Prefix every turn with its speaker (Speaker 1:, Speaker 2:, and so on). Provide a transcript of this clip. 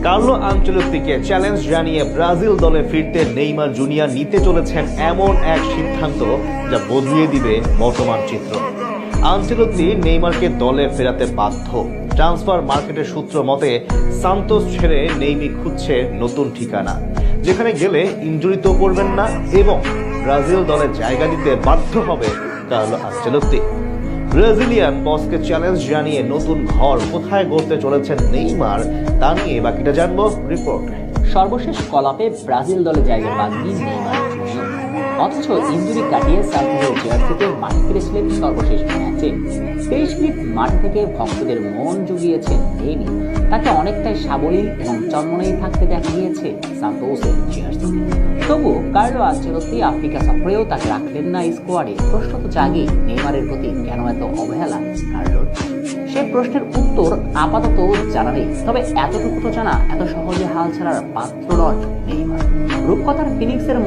Speaker 1: Carlo আনচেলত্তিকে challenge জানিয়ে Brazil দলে ফিরতে নেইমার জুনিয়র নিতে চলেছেন এমন এক সিদ্ধান্ত যা বদলিয়ে দিবে বর্তমান চিত্র। আনচেলত্তি নেইমারকে দলে ফেরাতে বাধ্য। ট্রান্সফার মার্কেটের সূত্র মতে সান্তোস ছেড়ে নেইমি খুঁজছে নতুন ঠিকানা, যেখানে গেলে ইনজুরিতেও পড়বেন না এবং ব্রাজিল দলে জায়গা দিতে বাধ্য হবে কার্লো আনচেলত্তি। ব্রাজিলিয়ান বসকে চ্যালেঞ্জ জানিয়ে নতুন ঘর কোথায় গড়তে চলেছেন নেইমার, তা নিয়ে বাকিটা জানবো রিপোর্ট।
Speaker 2: সর্বশেষ কলাপে ব্রাজিল দলে জায়গা পাননি নেইমার জুনিয়র, অথচ ইনজুরি কাটিয়ে সান্তোসের জার্সিতে মাঠে ফিরেছিলেন সর্বশেষ ম্যাচে। 23 মিনিট মাঠে থেকে ভক্তদের মন জুগিয়েছেন নেইমি। তাকে অনেকটাই সাবলীল এবং চন্মনেই থাকতে দেখা গিয়েছে সান্তোসের জার্সিতে। তবু কার্লো আনচেলত্তি আফ্রিকা সফরেও তাকে রাখলেন না স্কোয়াডে। প্রশ্ন তো জাগে, নেইমারের প্রতি কেন এত অবহেলা কার্লোর? সে প্রশ্নের উত্তর আপাতত জানা নেই, তবে এতটুকু তো জানা, এত সহজে হাল ছাড়ার পাত্র নয় নেইমার। রূপকথার ফিনিক্সের